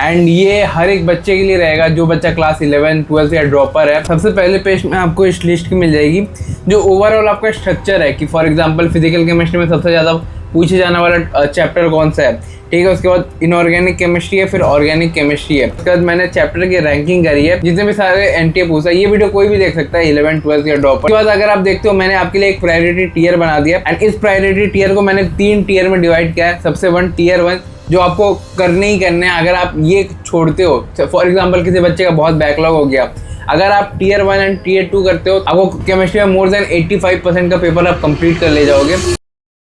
And ये हर एक बच्चे के लिए रहेगा जो बच्चा क्लास 11, 12 या ड्रॉपर है। सबसे पहले पेज में आपको इस लिस्ट की मिल जाएगी जो ओवरऑल आपका स्ट्रक्चर है कि फॉर एग्जांपल फिजिकल केमिस्ट्री में सबसे ज़्यादा पूछे जाने वाला चैप्टर कौन सा है, ठीक है। उसके बाद इनऑर्गेनिक केमिस्ट्री है, फिर ऑर्गेनिक केमिस्ट्री है। उसके बाद मैंने चैप्टर की रैंकिंग करी है जितने भी सारे एनटीए पूछा है। ये वीडियो कोई भी देख सकता है 11, 12 या ड्रॉपर। उसके बाद अगर आप देखते हो मैंने आपके लिए एक प्रायोरिटी टीयर बना दिया एंड इस प्रायोरिटी टीयर को मैंने 3 टीयर में डिवाइड किया है। सबसे टीयर 1 जो आपको करने ही करने हैं। अगर आप ये छोड़ते हो, फॉर एग्जाम्पल किसी बच्चे का बहुत बैकलॉग हो गया, अगर आप टीयर 1 एंड टीयर 2 करते हो आपको केमिस्ट्री में मोर देन 85% का पेपर आप कंप्लीट कर ले जाओगे।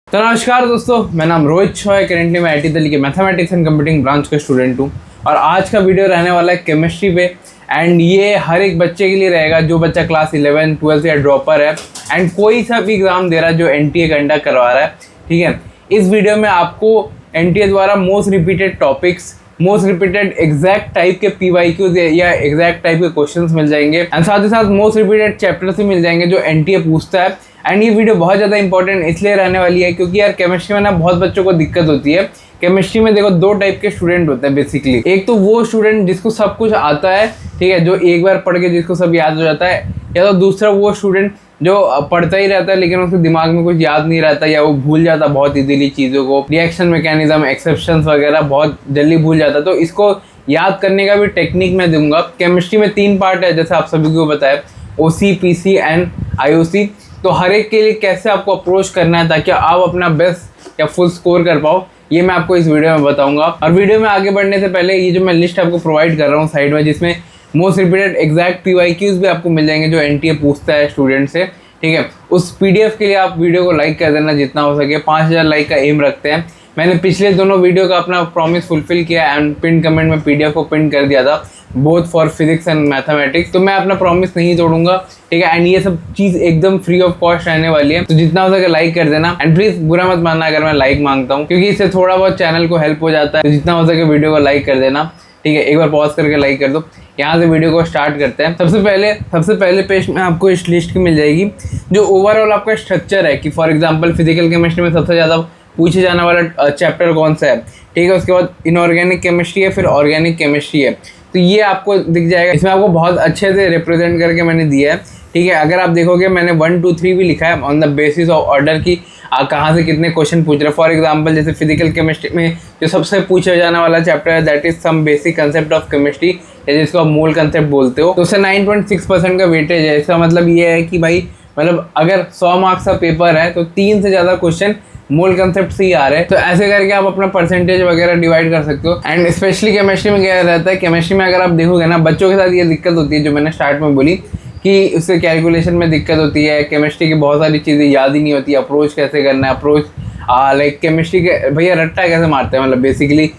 तो नमस्कार दोस्तों, मेरा नाम रोहित शॉ है। करेंटली मैं आईटी दिल्ली के मैथमेटिक्स एंड कंप्यूटिंग ब्रांच का स्टूडेंट हूँ और आज का वीडियो रहने वाला है केमिस्ट्री पे। एंड ये हर एक बच्चे के लिए रहेगा जो बच्चा क्लास 11, 12 या ड्रॉपर है एंड कोई सा भी एग्जाम दे रहा है जो एनटीए कंडक्ट करवा रहा है, ठीक है। इस वीडियो में आपको एनटीए द्वारा most repeated topics, most repeated exact type के पीवाईक्यूज या एग्जैक्ट टाइप के क्वेश्चंस मिल जाएंगे एंड साथ ही साथ मोस्ट रिपीटेड चैप्टर्स भी मिल जाएंगे जो एनटीए पूछता है। एंड ये वीडियो बहुत ज़्यादा इंपॉर्टेंट इसलिए रहने वाली है क्योंकि यार केमिस्ट्री में ना बहुत बच्चों को दिक्कत होती है। केमिस्ट्री में देखो 2 टाइप के स्टूडेंट होते हैं बेसिकली। एक तो वो स्टूडेंट जिसको सब कुछ आता है, ठीक है, जो एक बार पढ़ के जिसको सब याद हो जाता है, या तो दूसरा वो स्टूडेंट जो पढ़ता ही रहता है लेकिन उसके दिमाग में कुछ याद नहीं रहता या वो भूल जाता बहुत इजीली चीज़ों को, रिएक्शन मैकेनिज्म, एक्सेप्शंस वगैरह बहुत जल्दी भूल जाता। तो इसको याद करने का भी टेक्निक मैं दूंगा। केमिस्ट्री में 3 पार्ट है जैसे आप सभी को बताया, ओसी, पीसी एंड आईओसी। तो हर एक के लिए कैसे आपको अप्रोच करना है ताकि आप अपना बेस्ट या फुल स्कोर कर पाओ, ये मैं आपको इस वीडियो में बताऊंगा। और वीडियो में आगे बढ़ने से पहले ये जो मैं लिस्ट आपको प्रोवाइड कर रहा हूँ साइड में, जिसमें मोस्ट रिपीटेड एग्जैक्ट पीवाईक्यूज भी आपको मिल जाएंगे जो एनटीए पूछता है स्टूडेंट से, ठीक है। उस पीडीएफ के लिए आप वीडियो को लाइक कर देना जितना हो सके। 5000 लाइक का एम रखते हैं। मैंने पिछले दोनों वीडियो का अपना प्रॉमिस फुलफिल किया एंड पिन कमेंट में पीडीएफ को पिन कर दिया था, both for physics and mathematics. तो मैं अपना प्रॉमिस नहीं तोड़ूंगा, ठीक है। एंड ये सब चीज़ एकदम फ्री ऑफ कॉस्ट रहने वाली है, तो जितना हो सके लाइक कर देना। एंड प्लीज़ बुरा मत मानना अगर मैं लाइक मांगता हूँ क्योंकि इससे थोड़ा बहुत चैनल को हेल्प हो जाता है। तो जितना हो सके वीडियो को लाइक कर देना, ठीक है। एक बार पॉज करके लाइक कर दो। यहाँ से वीडियो को स्टार्ट करते हैं। सबसे पहले पेज में आपको इस लिस्ट की मिल जाएगी जो ओवरऑल आपका स्ट्रक्चर है कि फॉर एग्जांपल फिजिकल केमिस्ट्री में सबसे ज़्यादा पूछे जाने वाला चैप्टर कौन सा है, ठीक है। उसके बाद इनऑर्गेनिक केमिस्ट्री है, फिर ऑर्गेनिक केमिस्ट्री है। तो ये आपको दिख जाएगा। इसमें आपको बहुत अच्छे से रिप्रेजेंट करके मैंने दिया है, ठीक है। अगर आप देखोगे मैंने 1, 2, 3 भी लिखा है on the basis of order की कहाँ से कितने क्वेश्चन पूछ रहे हैं। फॉर एग्जांपल जैसे फिजिकल केमिस्ट्री में जो सबसे पूछा जाने वाला चैप्टर है that is some basic concept of chemistry, जिसको आप मोल कंसेप्ट बोलते हो, तो उससे 9.6% का वेटेज है। इसका मतलब ये है कि भाई मतलब अगर 100 मार्क्स का पेपर है तो 3 से ज़्यादा क्वेश्चन मोल कंसेप्ट से ही आ रहे हैं। तो ऐसे करके आप अपना परसेंटेज वगैरह डिवाइड कर सकते हो। एंड स्पेशली केमिस्ट्री में क्या रहता है, केमिस्ट्री में अगर आप देखोगे ना बच्चों के साथ ये दिक्कत होती है जो मैंने स्टार्ट में बोली कि उससे कैलकुलेशन में दिक्कत होती है। केमिस्ट्री की बहुत सारी चीज़ें याद ही नहीं होती, अप्रोच कैसे करना है, अप्रोच लाइक केमिस्ट्री के भैया रट्टा कैसे मारते हैं, मतलब बेसिकली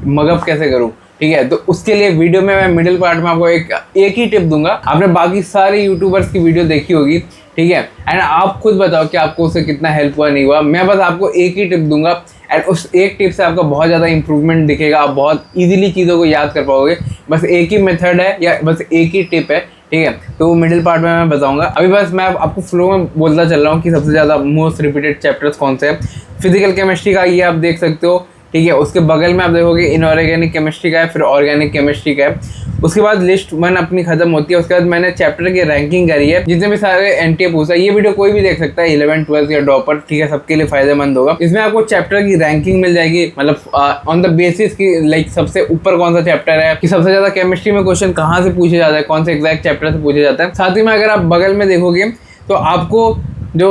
मगअप कैसे करूँ, ठीक है। तो उसके लिए वीडियो में मैं मिडिल पार्ट में आपको एक ही टिप दूंगा। आपने बाकी सारे यूट्यूबर्स की वीडियो देखी होगी, ठीक है, एंड आप खुद बताओ कि आपको उससे कितना हेल्प हुआ नहीं हुआ। मैं बस आपको एक ही टिप दूंगा एंड उस एक टिप से आपका बहुत ज़्यादा इंप्रूवमेंट दिखेगा। आप बहुत इजीली चीज़ों को याद कर पाओगे। बस एक ही मेथड है या बस एक ही टिप है, ठीक है। तो वो मिडिल पार्ट में मैं बताऊंगा। अभी बस मैं आपको फ्लो में बोलता चल रहा हूँ कि सबसे ज़्यादा मोस्ट रिपीटेड चैप्टर्स कौन से हैं। फिजिकल केमिस्ट्री का ये आप देख सकते हो, ठीक है। उसके बगल में आप देखोगे इनऑर्गेनिक केमिस्ट्री का है, फिर ऑर्गेनिक केमिस्ट्री का है। उसके बाद लिस्ट 1 अपनी खत्म होती है। उसके बाद मैंने चैप्टर की रैंकिंग करी है जितने भी सारे एनटीए पूछा है। ये वीडियो कोई भी देख सकता है 11, 12 या ड्रॉपर, ठीक है, सबके लिए फायदेमंद होगा। इसमें आपको चैप्टर की रैंकिंग मिल जाएगी, मतलब ऑन द बेसिस की लाइक सबसे ऊपर कौन सा चैप्टर है, कि सबसे ज्यादा केमिस्ट्री में क्वेश्चन कहाँ से पूछे जाता है, कौन से एग्जैक्ट चैप्टर से पूछे जाता है। साथ ही में अगर आप बगल में देखोगे तो आपको जो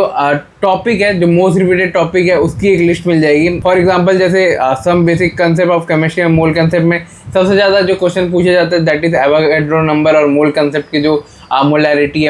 टॉपिक है, जो मोस्ट रिपीटेड टॉपिक है, उसकी एक लिस्ट मिल जाएगी। फॉर एग्जांपल जैसे some basic concept of chemistry में मोल कंसेप्ट में सबसे ज़्यादा जो क्वेश्चन पूछे जाते हैं दैट इज एवोगाड्रो नंबर और मोल कंसेप्ट की जो मोलैरिटी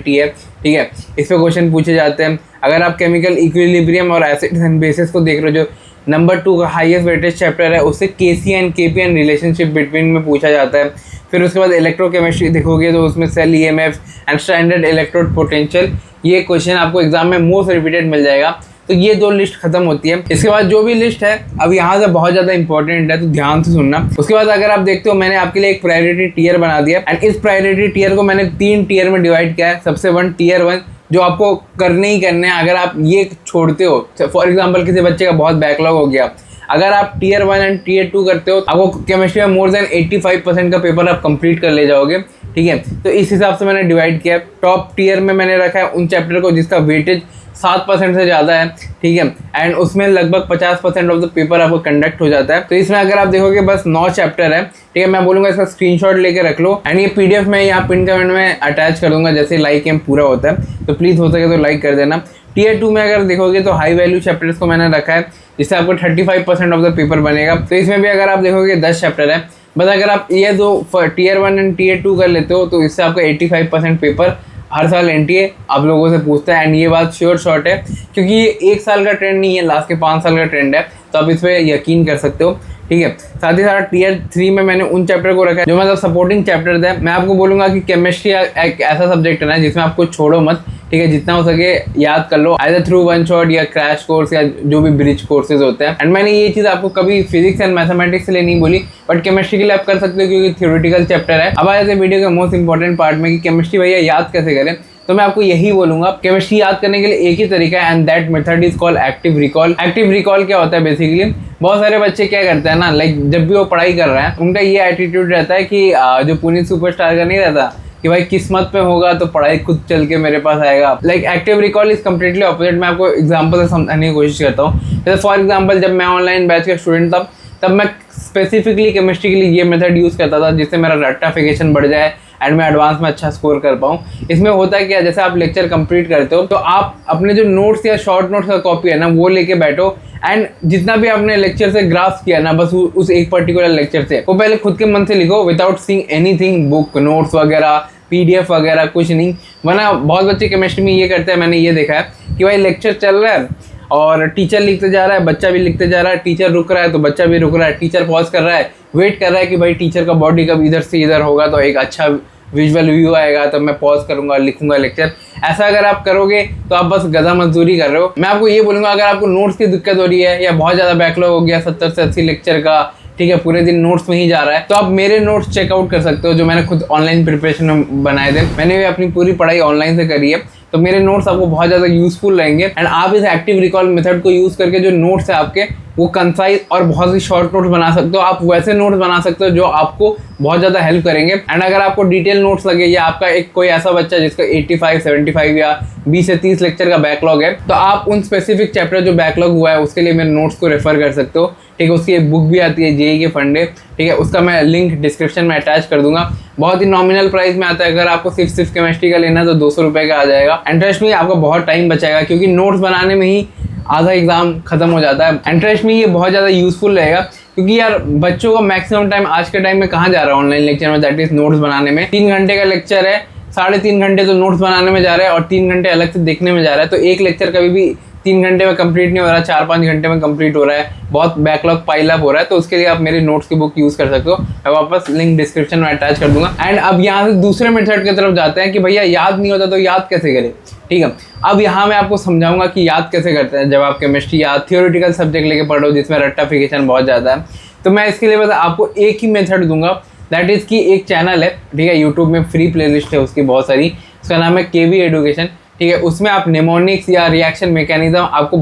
है, ठीक है, इस पे क्वेश्चन पूछे जाते हैं। अगर आप केमिकल इक्विलिब्रियम और एसिड्स एंड बेसिस को देख रहे हो, जो नंबर 2 का हाईएस्ट वेटेज चैप्टर है, उससे केसी एंड केपीएन रिलेशनशिप बिटवीन में पूछा जाता है। फिर उसके बाद इलेक्ट्रोकेमिस्ट्री देखोगे तो उसमें cell EMF and standard electrode potential, ये क्वेश्चन आपको एग्जाम में मोस्ट रिपीटेड मिल जाएगा। तो ये 2 लिस्ट खत्म होती है। इसके बाद जो भी लिस्ट है अब यहाँ से बहुत ज़्यादा इंपॉर्टेंट है, तो ध्यान से सुनना। उसके बाद अगर आप देखते हो मैंने आपके लिए एक प्रायोरिटी टीयर बना दिया एंड इस प्रायोरिटी टीयर को मैंने 3 टीयर में डिवाइड किया है। सबसे टीयर 1 जो आपको करने ही करने हैं। अगर आप ये छोड़ते हो, फॉर एग्जाम्पल किसी बच्चे का बहुत बैकलॉग हो गया, अगर आप टीयर 1 एंड टीयर 2 करते हो, आपको केमिस्ट्री में मोर देन 85% का पेपर आप कंप्लीट कर ले जाओगे, ठीक है। तो इस हिसाब से मैंने डिवाइड किया। टॉप टीयर में मैंने रखा है उन चैप्टर को जिसका वेटेज 7% से ज़्यादा है, ठीक है, एंड उसमें लगभग 50% ऑफ द पेपर आपको कंडक्ट हो जाता है। तो इसमें अगर आप देखोगे बस 9 चैप्टर है, ठीक है। मैं बोलूँगा इसका स्क्रीनशॉट लेके रख लो, एंड ये PDF मैं यहाँ पिन कमेंट में अटैच कर दूंगा जैसे लाइक एम पूरा होता है, तो प्लीज़ हो सके तो लाइक कर देना। टीयर 2 में अगर देखोगे तो हाई वैल्यू चैप्टर्स को मैंने रखा है जिससे आपको 35% ऑफ द पेपर बनेगा। तो इसमें भी अगर आप देखोगे 10 चैप्टर है, बस अगर आप ये दो टीयर 1 एंड टीयर 2 कर लेते हो तो इससे आपका 85% पेपर हर साल NTA आप लोगों से पूछता है। एंड ये बात श्योर शॉर्ट है क्योंकि ये 1 साल का ट्रेंड नहीं है, लास्ट के 5 साल का ट्रेंड है, तो आप इस पर यकीन कर सकते हो, ठीक है। साथ ही साथ टीयर 3 में मैंने उन चैप्टर को रखा है जो मतलब सपोर्टिंग चैप्टर्स है। मैं आपको बोलूँगा कि केमिस्ट्री एक ऐसा सब्जेक्ट है ना जिसमें आपको छोड़ो मत, ठीक है, जितना हो सके याद कर लो, आइदर थ्रू वन शॉट या क्रैश कोर्स या जो भी ब्रिज कोर्सेज होते हैं। एंड मैंने ये चीज़ आपको कभी फिजिक्स एंड मैथमेटिक्स के लिए नहीं बोली, बट केमिस्ट्री के लिए आप कर सकते हो क्योंकि थ्योरेटिकल चैप्टर है। अब आ जाते हैं वीडियो के मोस्ट इंपॉर्टेंट पार्ट में कि केमिस्ट्री भैया याद कैसे करें। तो मैं आपको यही बोलूंगा, केमिस्ट्री याद करने के लिए एक ही तरीका है, and that method is called active recall. Active recall क्या होता है बेसिकली, बहुत सारे बच्चे क्या करते हैं ना, लाइक जब भी वो पढ़ाई कर रहे हैं उनका ये एटीट्यूड रहता है कि जो पुनीत सुपरस्टार का नहीं रहता कि भाई किस्मत पे होगा तो पढ़ाई खुद चल के मेरे पास आएगा। Like active recall is completely opposite. मैं आपको एग्जांपल से समझाने की कोशिश करता हूँ। जैसे फॉर एग्जांपल जब मैं ऑनलाइन बैच का स्टूडेंट था तब मैं स्पेसिफिकली केमिस्ट्री के लिए ये मेथड यूज़ करता था जिससे मेरा रट्टाफिकेशन बढ़ जाए एंड मैं एडवांस में अच्छा स्कोर कर पाऊँ। इसमें होता है क्या, जैसे आप लेक्चर कंप्लीट करते हो तो आप अपने जो नोट्स या शॉर्ट नोट्स का कॉपी है ना वो लेके बैठो, एंड जितना भी आपने लेक्चर से ग्राफ किया ना बस उस एक पर्टिकुलर लेक्चर से वो पहले खुद के मन से लिखो without seeing anything, book notes वगैरह PDF वगैरह कुछ नहीं। वरना बहुत बच्चे केमिस्ट्री में ये करते हैं, मैंने ये देखा है कि भाई लेक्चर चल रहा है और टीचर लिखते जा रहा है, बच्चा भी लिखते जा रहा है, टीचर रुक रहा है तो बच्चा भी रुक रहा है, टीचर पॉज कर रहा है, वेट कर रहा है कि भाई टीचर का बॉडी कब इधर से इधर होगा तो एक अच्छा विजुअल व्यू आएगा तो मैं पॉज करूंगा, लिखूंगा लेक्चर। ऐसा अगर आप करोगे तो आप बस गधा मजदूरी कर रहे हो। मैं आपको ये बोलूँगा, अगर आपको नोट्स की दिक्कत हो रही है या बहुत ज़्यादा बैकलॉग हो गया 70 से 80 लेक्चर का, ठीक है, पूरे दिन नोट्स में ही जा रहा है, तो आप मेरे नोट्स चेकआउट कर सकते हो जो मैंने खुद ऑनलाइन प्रिपरेशन में बनाए थे। मैंने भी अपनी पूरी पढ़ाई ऑनलाइन से करी है, तो मेरे नोट्स आपको बहुत ज़्यादा यूजफुल रहेंगे। एंड आप इस एक्टिव रिकॉल मेथड को यूज़ करके जो नोट्स है आपके वो कंसाइज और बहुत ही शॉर्ट नोट्स बना सकते हो। आप वैसे नोट्स बना सकते हो जो आपको बहुत ज़्यादा हेल्प करेंगे। एंड अगर आपको डिटेल नोट्स लगे या आपका एक कोई ऐसा बच्चा जिसका 85, 75 या 20 से 30 लेक्चर का बैकलॉग है, तो आप उन स्पेसिफिक चैप्टर जो बैकलॉग हुआ है उसके लिए मेरे नोट्स को रेफर कर सकते हो, ठीक है। उसकी एक बुक भी आती है JEE के फंडे, ठीक है, उसका मैं लिंक डिस्क्रिप्शन में अटैच कर दूंगा। बहुत ही नॉमिनल प्राइस में आता है। अगर आपको सिर्फ केमिस्ट्री का लेना है तो 200 रुपये का आ जाएगा। एंड ट्रस्ट में आपका बहुत टाइम बचाएगा क्योंकि नोट्स बनाने में ही आधा एग्जाम खत्म हो जाता है। एंड ट्रस्ट में ये बहुत ज़्यादा यूजफुल रहेगा क्योंकि यार बच्चों का मैक्सिमम टाइम आज के टाइम में कहाँ जा रहा है ऑनलाइन लेक्चर में, दैट इज नोट्स बनाने में। 3 घंटे का लेक्चर है, 3.5 घंटे तो नोट्स बनाने में जा रहा है और 3 घंटे अलग से देखने में जा रहा है। तो एक लेक्चर कभी भी 3 घंटे में कंप्लीट नहीं हो रहा, 4-5 घंटे में कंप्लीट हो रहा है, बहुत बैकलॉग पाइल अप हो रहा है। तो उसके लिए आप मेरी नोट्स की बुक यूज़ कर सकते हो, मैं वापस लिंक डिस्क्रिप्शन में अटैच कर दूंगा। एंड अब यहाँ से दूसरे मेथड की तरफ जाते हैं कि भैया याद नहीं होता तो याद कैसे करें, ठीक है। अब यहाँ मैं आपको समझाऊंगा कि याद कैसे करते हैं जब आप केमिस्ट्री या थियोरेटिकल सब्जेक्ट लेके पढ़ो जिसमें रट्टाफिकेशन बहुत ज़्यादा है। तो मैं इसके लिए बस आपको एक ही मेथड दूंगा, दैट इज़ कि एक चैनल है, ठीक है, यूट्यूब में फ्री प्लेलिस्ट है उसकी बहुत सारी, उसका नाम है KV एडुकेशन, ठीक है। उसमें आप निमोनिक्स या रिएक्शन मैकेनिज्म आपको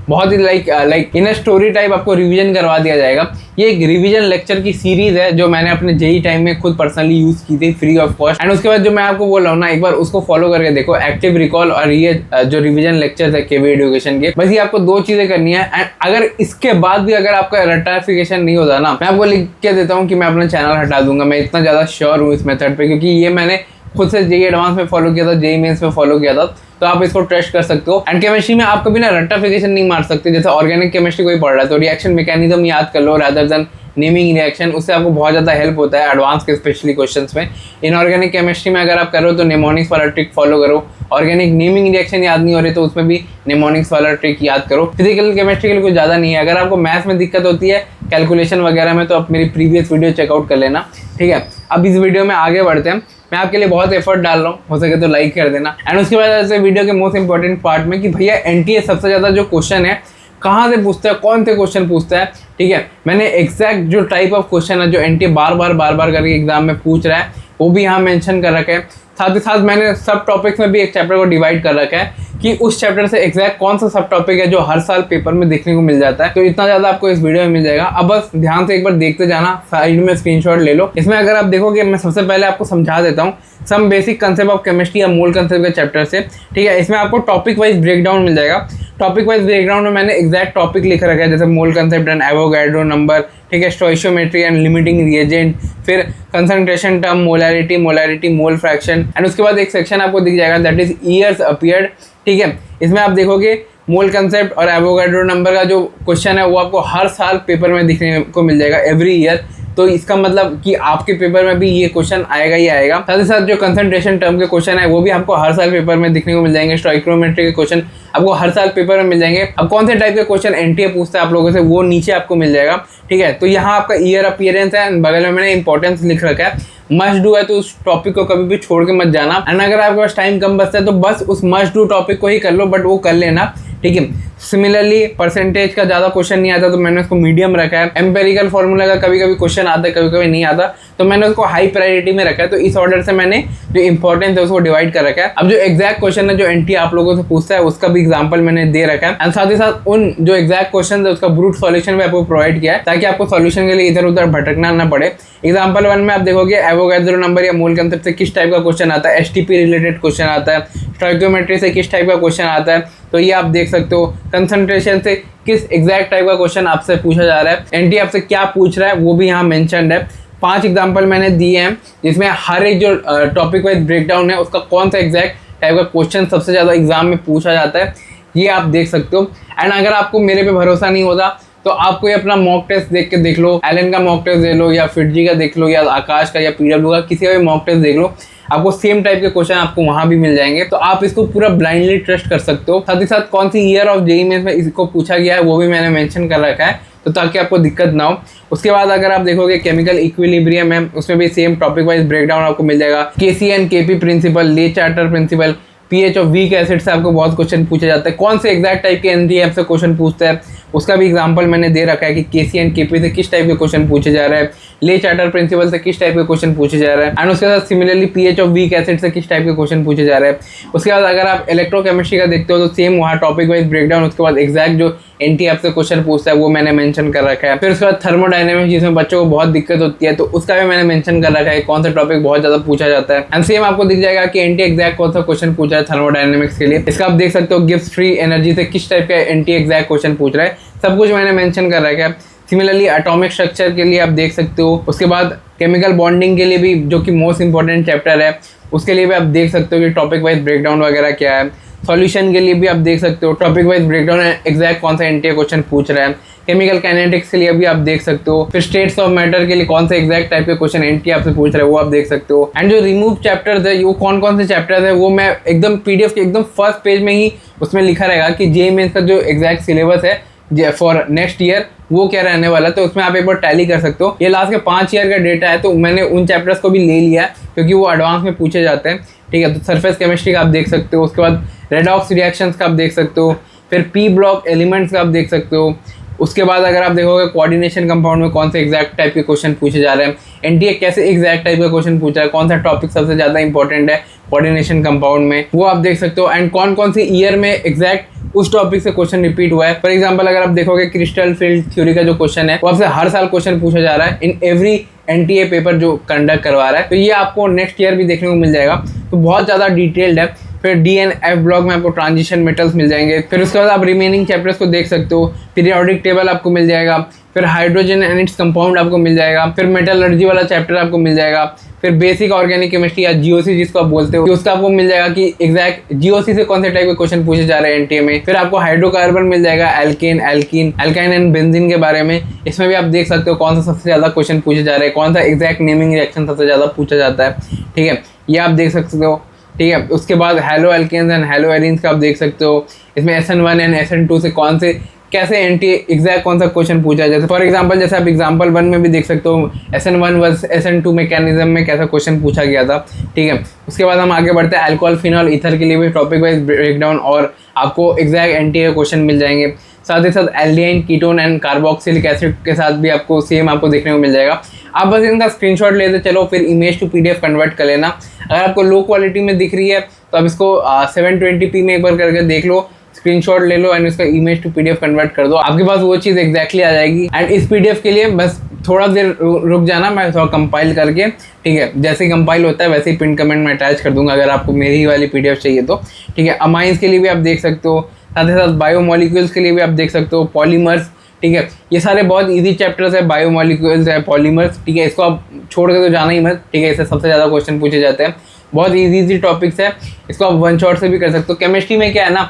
बहुत ही लाइक इन स्टोरी टाइप आपको रिवीजन करवा दिया जाएगा। ये एक रिवीजन लेक्चर की सीरीज है जो मैंने अपने JEE टाइम में खुद पर्सनली यूज़ की थी फ्री ऑफ कॉस्ट। एंड उसके बाद जो मैं आपको बोल रहा हूँ ना, एक बार उसको फॉलो करके देखो, एक्टिव रिकॉल और ये जो रिवीजन लेक्चर है KV एडुकेशन के। बस ये आपको 2 चीज़ें करनी है। एंड अगर इसके बाद भी अगर आपका रट्टाफिकेशन नहीं होता ना, मैं आपको लिख के देता हूँ कि मैं अपना चैनल हटा दूंगा। मैं इतना ज़्यादा श्योर हूँ इस मेथड पर क्योंकि ये मैंने खुद से JEE एडवांस में फॉलो किया था, JEE मेंस में फॉलो किया था, तो आप इसको टेस्ट कर सकते हो। एंड केमिस्ट्री में आप कभी ना रट्टाफिकेशन नहीं मार सकते। जैसे ऑर्गेनिक केमिस्ट्री कोई पढ़ रहा है तो रिएक्शन मैकेनिज्म याद कर लो रादर देन नेमिंग रिएक्शन, उससे आपको बहुत ज़्यादा हेल्प होता है एडवांस के स्पेशली क्वेश्चंस में। इनऑर्गेनिक केमिस्ट्री में अगर आप करो तो निमोनिक्स वाला ट्रिक फॉलो करो। ऑर्गेनिक नेमिंग रिएक्शन याद नहीं हो रही तो उसमें भी निमोनिक्स वाला ट्रिक याद करो। फिजिकल केमिस्ट्री के लिए कुछ ज़्यादा नहीं है। अगर आपको मैथ्स में दिक्कत होती है कैलकुलेशन वगैरह में तो आप मेरी प्रीवियस वीडियो चेकआउट कर लेना, ठीक है। अब इस वीडियो में आगे बढ़ते हैं। मैं आपके लिए बहुत एफर्ट डाल रहा हूँ, हो सके तो लाइक कर देना। एंड उसके बाद ऐसे वीडियो के मोस्ट इंपॉर्टेंट पार्ट में कि भैया NTA सबसे ज़्यादा जो क्वेश्चन है कहाँ से पूछता है, कौन से क्वेश्चन पूछता है, ठीक है। मैंने एग्जैक्ट जो टाइप ऑफ क्वेश्चन है जो NTA बार बार करके एग्जाम में पूछ रहा है वो भी यहाँ मेंशन कर रखा है। साथ ही साथ मैंने सब टॉपिक्स में भी एक चैप्टर को डिवाइड कर रखा है कि उस चैप्टर से एग्जैक्ट कौन सा सब टॉपिक है जो हर साल पेपर में देखने को मिल जाता है। तो इतना ज़्यादा आपको इस वीडियो में मिल जाएगा। अब बस ध्यान से एक बार देखते जाना, साइड में स्क्रीनशॉट ले लो। इसमें अगर आप देखोगे, मैं सबसे पहले आपको समझा देता हूँ some basic concept of chemistry या मूल कंसेप्ट के चैप्टर से, ठीक है। इसमें आपको टॉपिक वाइज ब्रेकडाउन मिल जाएगा। टॉपिक वाइज ब्रेकडाउन में मैंने एग्जैक्ट टॉपिक लिख रखा है, जैसे मोल कंसेप्ट एंड एवोगाड्रो नंबर, ठीक है, स्टोइशियोमेट्री एंड लिमिटिंग रिएजेंट, फिर concentration term, molarity, mole fraction, and उसके बाद एक सेक्शन आपको दिख जाएगा दैट इज ईयर्स अपीयर्ड, ठीक है। इसमें आप देखोगे मोल कंसेप्ट और एवोगाड्रो नंबर का जो क्वेश्चन है वो आपको हर साल पेपर में दिखने को मिल जाएगा, एवरी ईयर। तो इसका मतलब कि आपके पेपर में भी ये क्वेश्चन आएगा ही आएगा। साथ ही साथ जो कंसंट्रेशन टर्म के क्वेश्चन है वो भी आपको हर साल पेपर में दिखने को मिल जाएंगे। स्टोइकियोमेट्री के क्वेश्चन आपको हर साल पेपर में मिल जाएंगे। अब कौन से टाइप के क्वेश्चन एनटीए पूछता है आप लोगों से, वो नीचे आपको मिल जाएगा, ठीक है। तो यहाँ आपका ईयर अपीयरेंस है, बगल में मैंने इंपॉर्टेंस लिख रखा है। मस्ट डू है तो उस टॉपिक को कभी भी छोड़ के मत जाना। एंड अगर आपके पास टाइम कम बचता है तो बस उस मस्ट डू टॉपिक को ही कर लो, बट वो कर लेना, ठीक है। सिमिलरली परसेंटेज का ज़्यादा क्वेश्चन नहीं आता तो मैंने उसको मीडियम रखा है। एम्पेरिकल फार्मूला का कभी कभी क्वेश्चन आता है, कभी कभी नहीं आता, तो मैंने उसको हाई प्रायोरिटी में रखा है। तो इस ऑर्डर से मैंने जो इंपॉर्टेंस है उसको डिवाइड कर रखा है। अब जो एग्जैक्ट क्वेश्चन है जो एनटीए आप लोगों से पूछता है उसका भी एग्जाम्पल मैंने दे रखा है। एंड साथ ही साथ उन जो एग्जैक्ट क्वेश्चन है उसका ब्रूट सॉल्यूशन भी आपको प्रोवाइड किया है, ताकि आपको सॉल्यूशन के लिए इधर उधर भटकना ना पड़े। एग्जाम्पल 1 में आप देखोगे एवोगाड्रो नंबर या मोल कंसेप्ट से किस टाइप का क्वेश्चन आता है, एसटीपी रिलेटेड क्वेश्चन आता है, स्टोइकियोमेट्री से किस टाइप का क्वेश्चन आता है, तो ये आप देख सकते हो। कंसंट्रेशन से किस एग्जैक्ट टाइप का क्वेश्चन आपसे पूछा जा रहा है, एनटीए आपसे क्या पूछ रहा है वो भी यहाँ मेंशन्ड है। 5 एग्जाम्पल मैंने दिए हैं जिसमें हर एक जो टॉपिक वाइज ब्रेकडाउन है उसका कौन सा एग्जैक्ट टाइप का क्वेश्चन सबसे ज़्यादा एग्जाम में पूछा जाता है, ये आप देख सकते हो। एंड अगर आपको मेरे पे भरोसा नहीं होता तो आपको ये अपना मॉक टेस्ट देख के देख लो, एलन का मॉक टेस्ट देख लो, या फिटजी का देख लो, या आकाश का, या पीडब्ल्यू का, किसी का भी मॉक टेस्ट देख लो, आपको सेम टाइप के क्वेश्चन आपको वहां भी मिल जाएंगे। तो आप इसको पूरा ब्लाइंडली ट्रस्ट कर सकते हो। साथ ही साथ कौन सी ईयर ऑफ जेईई में इसको पूछा गया है वो भी मैंने मेंशन कर रखा है, तो ताकि आपको दिक्कत ना हो। उसके बाद अगर आप देखोगे केमिकल इक्विलिब्रियम है, उसमें भी सेम टॉपिक वाइज ब्रेकडाउन आपको मिल जाएगा। KC and KP principle, Le Chatelier principle, pH of weak acid से आपको बहुत क्वेश्चन पूछे जाते हैं। कौन से एग्जैक्ट टाइप के एनटीए से क्वेश्चन पूछता है उसका भी एग्जांपल मैंने दे रखा है कि केसीएन केपी से किस टाइप के क्वेश्चन पूछे जा रहे हैं, ले चार्टर प्रिंसिपल से किस टाइप के क्वेश्चन पूछे जा रहे हैं, एंड उसके साथ similarly pH of weak acid से किस टाइप के क्वेश्चन पूछे जा रहे हैं। उसके बाद अगर आप इलेक्ट्रोकेमिस्ट्री का देखते हो तो सेम वहाँ टॉपिक वाइज ब्रेकडाउन, उसके बाद एग्जैक्ट जो एनटीए से क्वेश्चन पूछता है वो मैंने मेंशन कर रखा है। फिर उसके बाद थर्मोडायनेमिक्स जिसमें बच्चों को बहुत दिक्कत होती है तो उसका भी मैंने मेंशन कर रखा है कौन सा टॉपिक बहुत ज्यादा पूछा जाता है। एंड सेम आपको दिख जाएगा कि एनटीए एग्जैक्ट कौन सा क्वेश्चन पूछा है थर्मोडायनेमिक्स के लिए। इसका आप देख सकते हो गिब्स फ्री एनर्जी से किस टाइप का एनटीए एग्जैक्ट क्वेश्चन पूछ रहा है, सब कुछ मैंने मेंशन कर रखा है। सिमिलरली एटॉमिक स्ट्रक्चर के लिए आप देख सकते हो। उसके बाद केमिकल बॉन्डिंग के लिए भी, जो कि मोस्ट इंपॉर्टेंट चैप्टर है, उसके लिए भी आप देख सकते हो कि टॉपिक वाइज ब्रेकडाउन वगैरह क्या है। सॉल्यूशन के लिए भी आप देख सकते हो टॉपिक वाइज ब्रेकडाउन एग्जैक्ट कौन सा एनटीए क्वेश्चन पूछ रहा है। केमिकल काइनेटिक्स के लिए भी आप देख सकते हो। फिर स्टेट्स ऑफ मैटर के लिए कौन से एग्जैक्ट टाइप के क्वेश्चन एनटीए आपसे पूछ रहा है वो आप देख सकते हो। एंड जो रिमूव चैप्टर्स है वो कौन कौन से चैप्टर्स है वो मैं एकदम पीडीएफ के एकदम फर्स्ट पेज में ही उसमें लिखा रहेगा कि जेईई मेंस का जो एग्जैक्ट सिलेबस है फॉर नेक्स्ट ईयर वो क्या रहने वाला है, तो उसमें आप एक बार टैली कर सकते हो। ये लास्ट के 5 ईयर का डेटा है तो मैंने उन चैप्टर्स को भी ले लिया है क्योंकि वो एडवांस में पूछे जाते हैं, ठीक है। तो सरफेस केमिस्ट्री का आप देख सकते हो, उसके बाद रेडॉक्स रिएक्शंस का आप देख सकते हो, फिर पी ब्लॉक एलिमेंट्स का आप देख सकते हो। उसके बाद अगर आप देखोगे कोऑर्डिनेशन कंपाउंड में कौन से एग्जैक्ट टाइप के क्वेश्चन पूछे जा रहे हैं, एनटीए कैसे एग्जैक्ट टाइप का क्वेश्चन पूछ रहा है, कौन सा टॉपिक सबसे ज़्यादा इंपॉर्टेंट है कोऑर्डिनेशन कंपाउंड में, वो आप देख सकते हो। एंड कौन कौन सी ईयर में एग्जैक्ट उस टॉपिक से क्वेश्चन रिपीट हुआ है। फॉर एग्जांपल अगर आप देखोगे क्रिस्टल फील्ड थ्योरी का जो क्वेश्चन है वो आपसे हर साल क्वेश्चन पूछा जा रहा है इन एवरी एनटीए पेपर जो कंडक्ट करवा रहा है, तो ये आपको नेक्स्ट ईयर भी देखने को मिल जाएगा। तो बहुत ज़्यादा डिटेल्ड है। फिर डी एंड एफ ब्लॉक में आपको ट्रांजिशन मेटल्स मिल जाएंगे। फिर उसके बाद आप रिमेनिंग चैप्टर्स को देख सकते हो। पीरियोडिक टेबल आपको मिल जाएगा, फिर हाइड्रोजन एंड इट्स कंपाउंड आपको मिल जाएगा, फिर मेटलर्जी वाला चैप्टर आपको मिल जाएगा, फिर बेसिक ऑर्गेनिक केमिस्ट्री या जीओसी जिसको आप बोलते हो उसका आपको मिल जाएगा कि एग्जैक्ट जीओसी से कौन से टाइप के क्वेश्चन पूछे जा रहे हैं एनटीए में। फिर आपको हाइड्रोकार्बन मिल जाएगा, alkane, alkene, alkyne and benzene के बारे में। इसमें भी आप देख सकते हो कौन सा सबसे ज्यादा क्वेश्चन पूछे जा रहे हैं, कौन सा एग्जैक्ट नेमिंग रिएक्शन सबसे ज्यादा पूछा जाता है, ठीक है, ये आप देख सकते हो, ठीक है। उसके बाद halo alkanes and halo arenes का आप देख सकते हो। इसमें SN1 एंड SN2 से कौन से कैसे एंटी एग्जैक्ट कौन सा क्वेश्चन पूछा जाए। फॉर एग्जांपल जैसे आप एग्जांपल 1 में भी देख सकते हो SN1 वर्सेस SN2 मैकेनिज्म में कैसा क्वेश्चन पूछा गया था, ठीक है। उसके बाद हम आगे बढ़ते हैं अल्कोहल फिनॉल ईथर के लिए भी टॉपिक वाइज ब्रेकडाउन और आपको एग्जैक्ट एनटीए क्वेश्चन मिल जाएंगे। साथ ही साथ aldehyde ketone and carboxylic acid के साथ भी आपको सेम आपको देखने को मिल जाएगा। आप बस इनका स्क्रीनशॉट लेते चलो, फिर इमेज टू PDF कन्वर्ट कर लेना। अगर आपको लो क्वालिटी में दिख रही है तो आप इसको 720p में एक बार करके देख लो, स्क्रीनशॉट ले लो एंड इसका इमेज टू PDF कन्वर्ट कर दो, आपके पास वो चीज़ एग्जैक्टली आ जाएगी। एंड इस PDF के लिए बस थोड़ा देर रुक जाना, मैं थोड़ा कंपाइल करके, ठीक है, जैसे ही कंपाइल होता है वैसे ही पिन कमेंट में अटैच कर दूंगा अगर आपको मेरी वाली PDF चाहिए तो, ठीक है। अमाइंस के लिए भी आप देख सकते हो, साथ ही साथ बायोमोलिक्यूल्स के लिए भी आप देख सकते हो, पॉलीमर्स, ठीक है। ये सारे बहुत इजी चैप्टर्स है, बायोमोलिक्यूल्स है, पॉलीमर्स, ठीक है। इसको आप छोड़ के तो जाना ही मत, ठीक है, इससे सबसे ज़्यादा क्वेश्चन पूछे जाते हैं, बहुत इजी टॉपिक्स है, इसको आप वन शॉट से भी कर सकते हो। केमिस्ट्री में क्या है ना,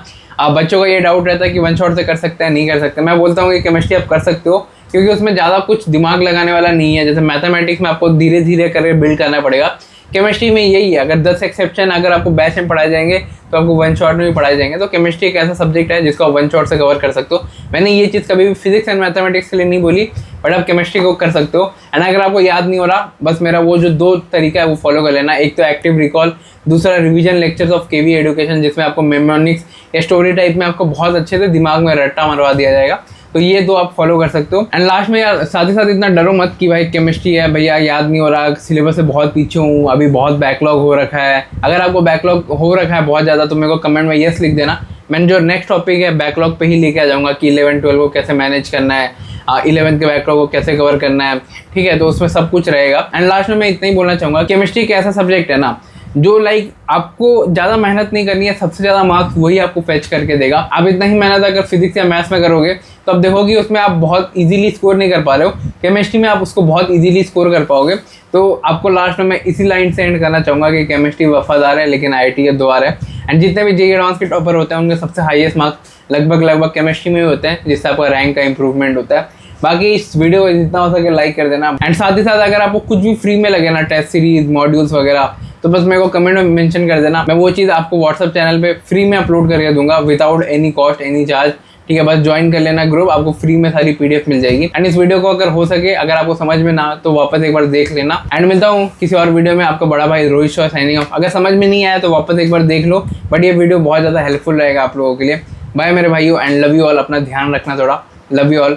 बच्चों का ये डाउट रहता है कि वन शॉट से कर सकते हैं नहीं कर सकते। मैं बोलता हूँ कि केमिस्ट्री आप कर सकते हो, क्योंकि उसमें ज़्यादा कुछ दिमाग लगाने वाला नहीं है। जैसे मैथमेटिक्स में आपको धीरे धीरे करके बिल्ड करना पड़ेगा, केमिस्ट्री में यही है। अगर 10 एक्सेप्शन अगर आपको बैच में पढ़ाए जाएंगे तो आपको वन शॉट में भी पढ़ाए जाएंगे। तो केमिस्ट्री एक ऐसा सब्जेक्ट है जिसको आप वन शॉट से कवर कर सकते हो। मैंने ये चीज़ कभी भी फिजिक्स एंड मैथमेटिक्स के लिए नहीं बोली, बट आप केमिस्ट्री को कर सकते हो। एंड अगर आपको याद नहीं हो रहा, बस मेरा वो जो 2 तरीका है वो फॉलो कर लेना। एक तो एक्टिव रिकॉल, दूसरा revision lectures of KV education, जिसमें आपको मेमोनिक्स या स्टोरी टाइप में आपको बहुत अच्छे से दिमाग में रट्टा मरवा दिया जाएगा। तो ये 2 आप फॉलो कर सकते हो। एंड लास्ट में यार साथ ही साथ इतना डरो मत कि भाई केमिस्ट्री है भैया याद नहीं हो रहा, सिलेबस से बहुत पीछे हूँ, अभी बहुत बैकलॉग हो रखा है। अगर आपको बैकलॉग हो रखा है बहुत ज़्यादा तो मेरे को कमेंट में यस लिख देना। मैंने जो नेक्स्ट टॉपिक है बैकलॉग पे ही लेके आ जाऊँगा कि 11-12 को कैसे मैनेज करना है, 11th के बैकलॉग को कैसे कवर करना है, ठीक है। तो उसमें सब कुछ रहेगा। एंड लास्ट में मैं इतना ही बोलना चाहूँगा, केमिस्ट्री एक ऐसा सब्जेक्ट है ना जो लाइक आपको ज़्यादा मेहनत नहीं करनी है, सबसे ज़्यादा मार्क्स वही आपको फेच करके देगा। आप इतना ही मेहनत अगर फिजिक्स या मैथ्स में करोगे तो आप देखोगे उसमें आप बहुत इजीली स्कोर नहीं कर पा रहे हो, केमिस्ट्री में आप उसको बहुत इजीली स्कोर कर पाओगे। तो आपको लास्ट में मैं इसी लाइन से एंड करना चाहूँगा कि केमिस्ट्री वफादार है लेकिन IIT के द्वार है। एंड जितने भी JEE एडवांस के टॉपर होते हैं उनके सबसे हाईएस्ट मार्क्स लगभग केमिस्ट्री में ही होते हैं, जिससे आपका रैंक का इंप्रूवमेंट होता है। बाकी इस वीडियो को जितना हो सके लाइक कर देना। एंड साथ ही साथ अगर आपको कुछ भी फ्री में लगे ना, टेस्ट सीरीज, मॉड्यूल्स वगैरह, तो बस मेरे को कमेंट में मेंशन कर देना। मैं वो चीज़ आपको व्हाट्सएप चैनल पे फ्री में अपलोड करके दूंगा without any cost, any charge, ठीक है। बस ज्वाइन कर लेना ग्रुप, आपको फ्री में सारी PDF मिल जाएगी। एंड इस वीडियो को अगर हो सके, अगर आपको समझ में ना तो वापस एक बार देख लेना। एंड मिलता हूँ किसी और वीडियो में, आपका बड़ा भाई रोहित शॉ साइनिंग ऑफ। अगर समझ में नहीं आया तो वापस एक बार देख लो, बट ये वीडियो बहुत ज़्यादा हेल्पफुल रहेगा आप लोगों के लिए। बाय मेरे भाइयों, एंड लव यू ऑल। अपना ध्यान रखना थोड़ा, लव यू ऑल।